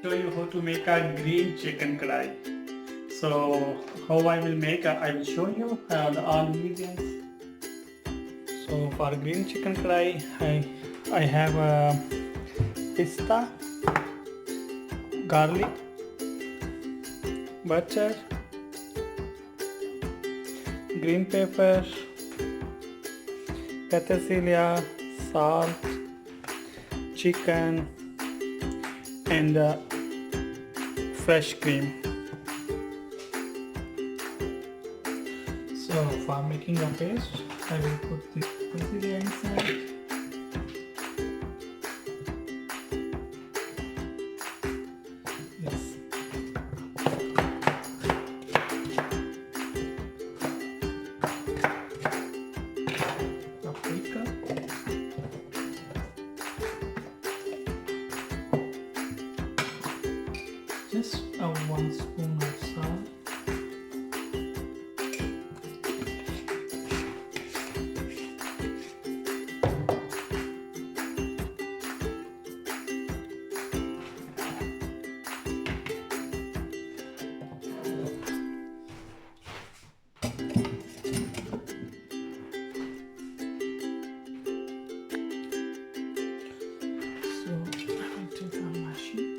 Show you how to make a green chicken karahi. So how I will make I will show you the all ingredients. So for green chicken karahi I have pista, garlic, butter, green pepper, petersilia, salt, chicken and fresh cream. So for making a paste, I will put this petersilia inside. Yes. Paprika. Just 1 spoon of salt. So I will take a machine.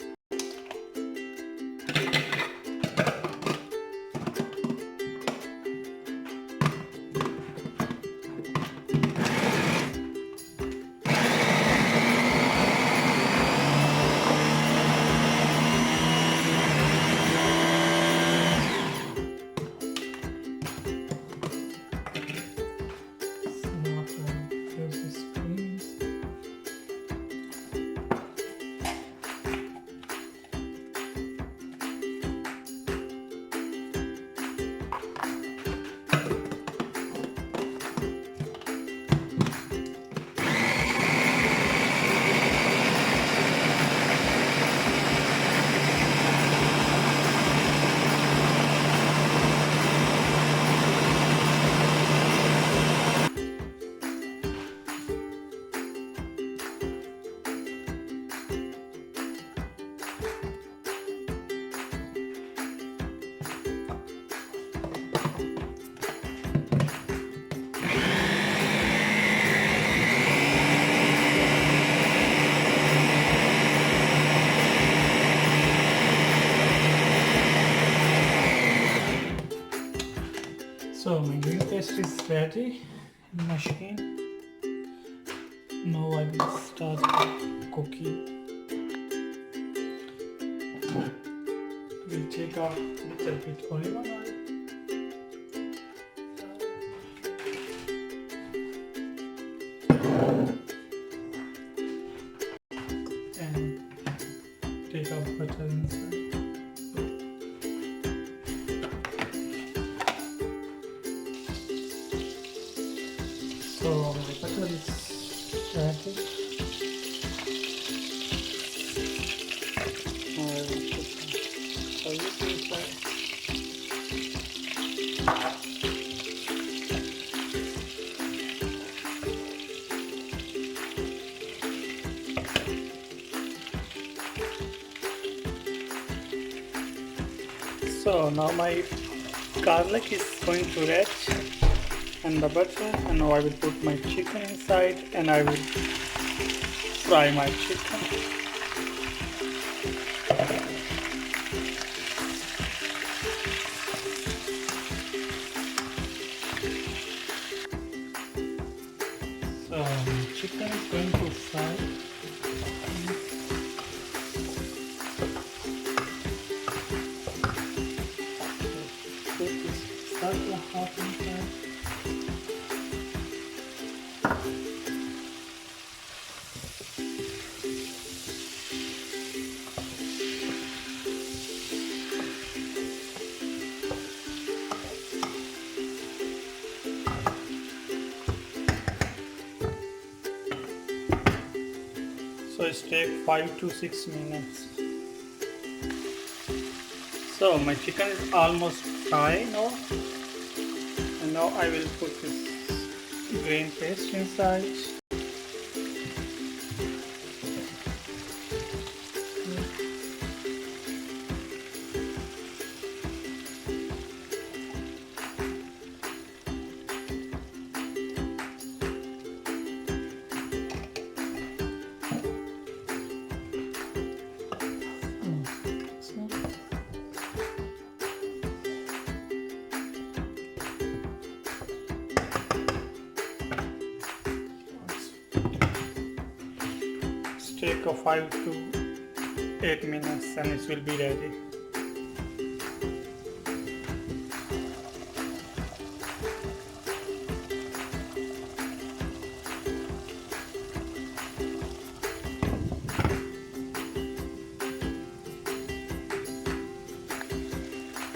So my green paste is ready in the machine. Now I will start cooking. We'll take a little bit olive oil. And take out butter inside. So my butter is ready. Now I will put some olive inside. So now my garlic is going to red and the butter, and now I will put my chicken inside and I will fry my chicken. So my chicken is going to fry. Start to half inside. So it takes 5 to 6 minutes. So my chicken is almost dry now, and now I will put this green paste inside. take a 5 to 8 minutes and it will be ready.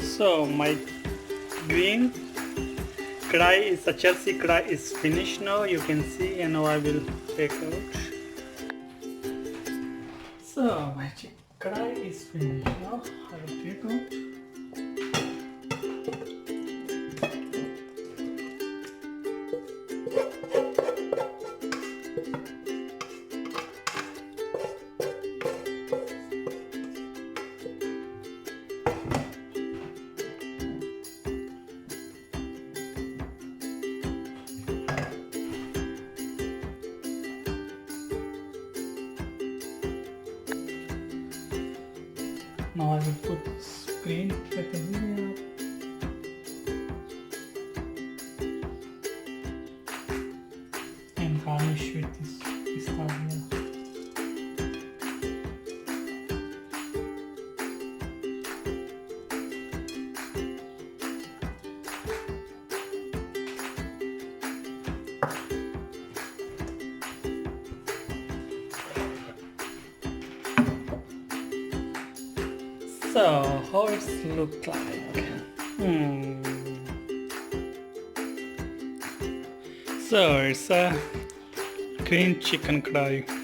So my green karahi is a Chelsea karahi is finished now, you can see, and now I will take out. So my karahi is finished now, I will take out. Now I will put screen with the video and garnish with this pistachio. So how it look like? So it's a green chicken karahi.